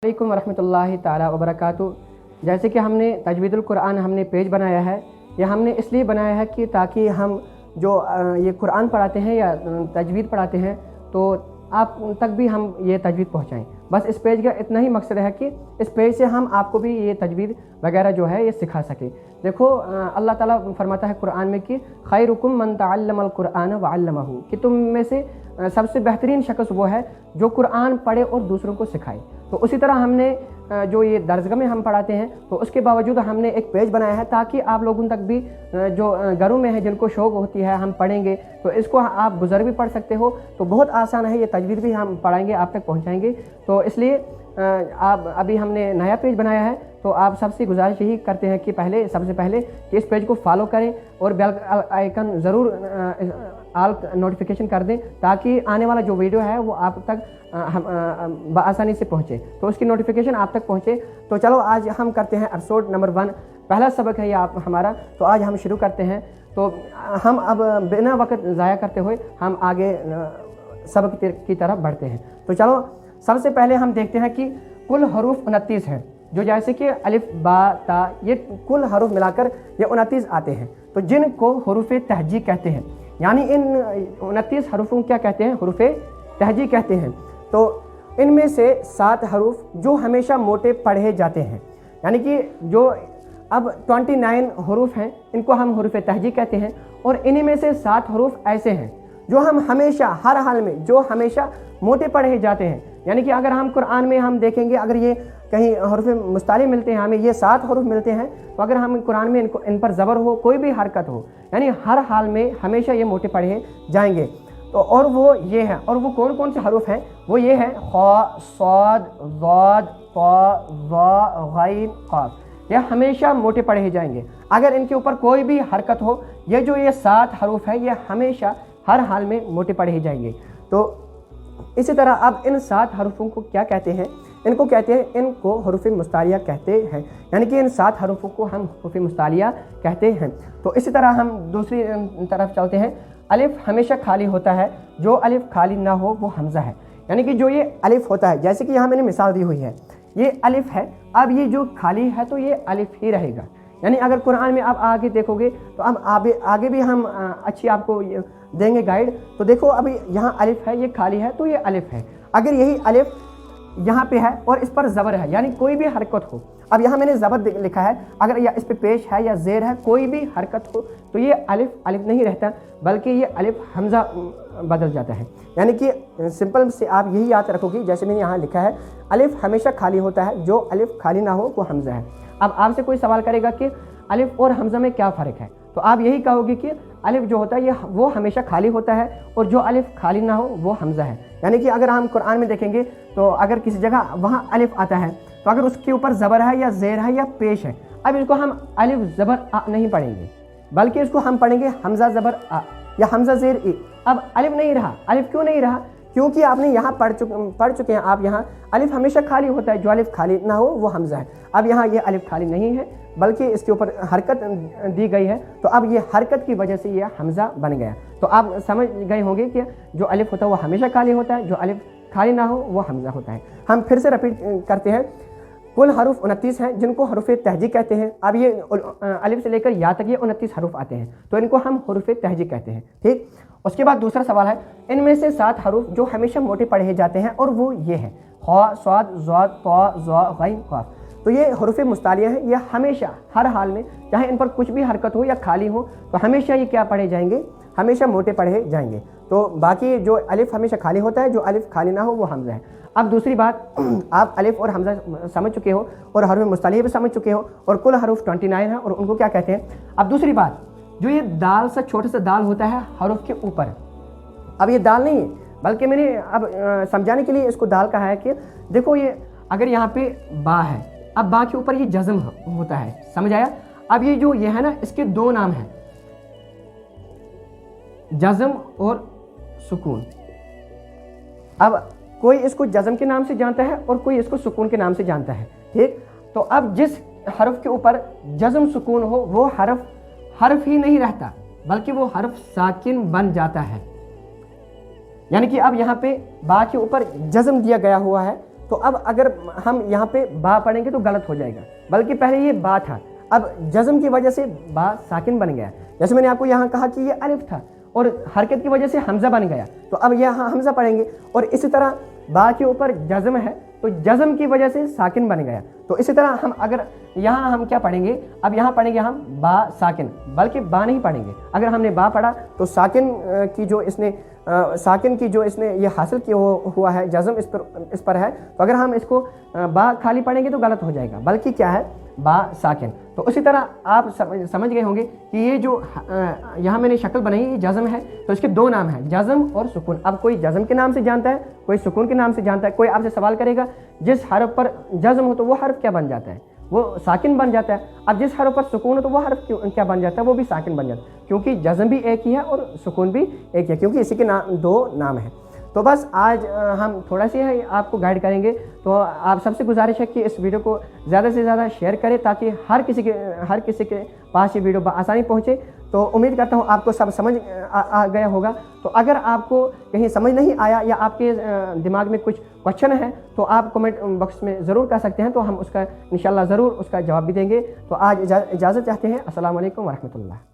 वालेकुम वरहमतुल्लाहि ताला वबरकातुहू। जैसे कि हमने तजवीदुल कुरान हमने पेज बनाया है, यह हमने इसलिए बनाया है कि ताकि हम जो ये कुरान पढ़ाते हैं या तजवीद पढ़ाते हैं तो आप तक भी हम ये तजवीद पहुंचाएं। बस इस पेज का इतना ही मकसद है कि इस पेज से हम आपको भी ये तजवीद वगैरह जो है ये सिखा सकें। देखो अल्लाह ताला फरमाता है कुरान में कि खैरुकुम मन तअल्लमल कुरान व अल्लमहू, कि तुम में से सबसे बेहतरीन शख्स वो है जो कुरान पढ़े और दूसरों को सिखाए। तो उसी तरह हमने जो ये दरसगाह में हम पढ़ाते हैं तो उसके बावजूद हमने एक पेज बनाया है ताकि आप लोगों तक भी जो घरों में है जिनको शौक़ होती है हम पढ़ेंगे तो इसको आप बुज़ुर्ग भी पढ़ सकते हो। तो बहुत आसान है, ये तजवीद भी हम पढ़ाएंगे आप तक पहुंचाएंगे। तो इसलिए आप अभी हमने नया पेज बनाया है तो आप सबसे गुजारिश यही करते हैं कि सबसे पहले कि इस पेज को फॉलो करें और बेल आइकन ज़रूर आल नोटिफिकेशन कर दें ताकि आने वाला जो वीडियो है वो आप तक आसानी से पहुँचे, तो उसकी नोटिफिकेशन आप तक पहुँचे। तो चलो आज हम करते हैं एपिसोड नंबर 1, पहला सबक है ये आप हमारा। तो आज हम शुरू करते हैं। तो हम अब बिना वक्त ज़ाया करते हुए हम आगे सबक की तरफ बढ़ते हैं। तो चलो सबसे पहले हम देखते हैं कि कुल हरूफ 29 हैं, जो जैसे कि अलिफ बा ता, ये कुल हरूफ मिलाकर ये 29 आते हैं। तो जिनको हरूफ तहजी कहते हैं, यानी इन 29 हरूफों क्या कहते हैं, हरूफ तहजी कहते हैं। तो इनमें से 7 हरूफ जो हमेशा मोटे पढ़े जाते हैं, यानी कि जो अब 29 हरूफ हैं इनको हम हरूफ तहजी कहते हैं। और इन्हीं में से 7 हरूफ ऐसे हैं जो हम हमेशा हर हाल में जो हमेशा मोटे पढ़े जाते हैं। यानी कि अगर हम कुरान में हम देखेंगे, अगर ये कहीं हरूफ मुस्ताले मिलते हैं, हमें ये 7 हरूफ मिलते हैं, तो अगर हम कुरान में इन पर ज़बर हो, कोई भी हरकत हो, यानी हर हाल में हमेशा ये मोटे पढ़े जाएंगे। तो और वो ये हैं, और वो कौन कौन से हरूफ हैं, वो ये हैं ख, साद, ज़ाद, ता, ज़ा, गैन, क़ाफ, ये हमेशा मोटे पढ़े जाएंगे। अगर इनके ऊपर कोई भी हरकत हो, ये 7 हरूफ है ये हमेशा हर हाल में मोटे पढ़े जाएंगे। तो इसी तरह अब इन 7 हरूफों को क्या कहते हैं, इनको कहते हैं, इनको हरूफ मुस्तालिया कहते हैं। यानी कि इन 7 हरूफों को हम हरूफ मुस्तालिया कहते हैं। तो इसी तरह हम दूसरी तरफ चलते हैं। अलिफ हमेशा खाली होता है, जो अलिफ खाली ना हो वो हमज़ा है। यानी कि जो ये अलिफ होता है, जैसे कि यहाँ मैंने मिसाल दी हुई है, ये अलिफ है, अब ये जो खाली है तो ये अलिफ ही रहेगा। यानी अगर कुरान में आप आगे देखोगे तो अब आगे भी हम अच्छी आपको देंगे गाइड। तो देखो अभी यहाँ अलिफ है, ये खाली है तो ये अलिफ है। अगर यही अलिफ यहाँ पे है और इस पर ज़बर है, यानी कोई भी हरकत हो, अब यहाँ मैंने ज़बर लिखा है, अगर या इस पे पेश है या ज़ेर है, कोई भी हरकत हो तो ये अलिफ नहीं रहता, बल्कि ये अलिफ हमज़ा बदल जाता है। यानी कि सिंपल से आप यही याद रखोगे, जैसे मैंने यहाँ लिखा है अलिफ हमेशा खाली होता है, जो अलिफ खाली ना हो वो हमज़ा है। अब आपसे कोई सवाल करेगा कि अलिफ और हमज़ा में क्या फ़र्क है, तो आप यही कहोगे कि अलिफ जो होता है वो हमेशा खाली होता है और जो अलिफ खाली ना हो वो हमज़ा है। यानी कि अगर हम कुरान में देखेंगे तो अगर किसी जगह वहाँ अलिफ आता है तो अगर उसके ऊपर ज़बर है या ज़ेर है या पेश है, अब इसको हम अलिफ ज़बर आ नहीं पढ़ेंगे, बल्कि इसको हम पढ़ेंगे हमज़ा ज़बर आ या हमज़ा ज़ेर ई। अब अलिफ नहीं रहा। अलिफ क्यों नहीं रहा? क्योंकि आपने यहाँ पढ़ चुके हैं आप, यहाँ अलिफ हमेशा खाली होता है, जो अलिफ खाली ना हो वो हमज़ा है। अब यहाँ ये अलिफ खाली नहीं है, बल्कि इसके ऊपर हरकत दी गई है, तो अब ये हरकत की वजह से ये हमज़ा बन गया। तो आप समझ गए होंगे कि जो अलिफ होता है वो हमेशा खाली होता है, जो अलिफ खाली ना हो वो हमज़ा होता है। हम फिर से रिपीट करते हैं। कुल हरूफ 29 हैं जिनको हरूफ तहजी कहते हैं। अब ये अलिफ से लेकर या तक ये 29 हरूफ आते हैं, तो इनको हम हरूफ तहजी कहते हैं। ठीक, उसके बाद दूसरा सवाल है, इनमें से 7 हरूफ जो हमेशा मोटे पढ़े जाते हैं, और वो ये हैं ख, साद, ज़ाद, ता, ज़ा, गैन, क़ाफ। तो ये हरूफ मुस्तालिया हैं, ये हमेशा हर हाल में चाहे इन पर कुछ भी हरकत हो या खाली हो तो हमेशा ये क्या पढ़े जाएंगे, हमेशा मोटे पढ़े जाएंगे। तो बाकी जो अलिफ हमेशा खाली होता है, जो अलिफ खाली ना हो वो हमज़ा है। अब दूसरी बात, आप अलिफ और हमज़ा समझ चुके हो और हरूफ मुस्तालिया भी समझ चुके हो, और कुल हरूफ 29 है और उनको क्या कहते हैं। अब दूसरी बात, जो ये दाल सा छोटा सा दाल होता है हरूफ के ऊपर, अब ये दाल नहीं है, बल्कि मैंने अब समझाने के लिए इसको दाल कहा है कि देखो ये अगर यहाँ पे बा है, अब बा के ऊपर ये जज़म होता है, समझ आया। अब ये जो ये है ना, इसके 2 नाम हैं, जज़म और सुकून। अब कोई इसको जज़म के नाम से जानता है और कोई इसको सुकून के नाम से जानता है। ठीक, तो अब जिस हरफ के ऊपर जज़म सुकून हो वो हरफ ही नहीं रहता, बल्कि वो हरफ साकिन बन जाता है। यानी कि अब यहाँ पे बा के ऊपर जज़म दिया गया हुआ है تو اب اگر ہم یہاں پہ با پڑھیں گے تو غلط ہو جائے گا، بلکہ پہلے یہ با تھا، اب جزم کی وجہ سے با ساکن بن گیا۔ جیسے میں نے آپ کو یہاں کہا کہ یہ الف تھا اور حرکت کی وجہ سے حمزہ بن گیا، تو اب یہاں حمزہ پڑھیں گے، اور اسی طرح با کے اوپر جزم ہے تو جزم کی وجہ سے ساکن بن گیا۔ تو اسی طرح ہم اگر یہاں ہم کیا پڑھیں گے، اب یہاں پڑھیں گے ہم با ساکن، بلکہ با نہیں پڑھیں گے۔ اگر ہم نے با پڑھا تو ساکن کی جو اس نے یہ حاصل کیا ہوا ہے، جزم اس پر ہے، تو اگر ہم اس کو با خالی پڑھیں گے تو غلط ہو جائے گا، بلکہ کیا ہے، با ساکن۔ تو اسی طرح آپ سمجھ گئے ہوں گے کہ یہ جو یہاں میں نے شکل بنائی یہ جزم ہے، تو اس کے دو نام ہیں، جزم اور سکون۔ اب کوئی جزم کے نام سے جانتا ہے، کوئی سکون کے نام سے جانتا ہے۔ کوئی آپ سے سوال کرے گا جس حرف پر جزم ہو تو وہ حرف کیا بن جاتا ہے، وہ ساکن بن جاتا ہے۔ اب جس حرف پر سکون ہو تو وہ حرف کیا بن جاتا ہے، وہ بھی ساکن بن جاتا ہے، کیونکہ جزم بھی ایک ہی ہے اور سکون بھی ایک ہی ہے، کیونکہ اسی کے دو نام ہیں۔ تو بس آج ہم تھوڑا سی آپ کو گائیڈ کریں گے، تو آپ سب سے گزارش ہے کہ اس ویڈیو کو زیادہ سے زیادہ شیئر کریں تاکہ ہر کسی کے پاس یہ ویڈیو بآسانی پہنچے۔ تو امید کرتا ہوں آپ کو سب سمجھ آ گیا ہوگا۔ تو اگر آپ کو کہیں سمجھ نہیں آیا یا آپ کے دماغ میں کچھ کوشچن ہے تو آپ کمنٹ باکس میں ضرور کر سکتے ہیں، تو ہم اس کا انشاءاللہ ضرور اس کا جواب بھی دیں گے۔ تو آج اجازت چاہتے ہیں۔ السلام علیکم ورحمۃ اللہ۔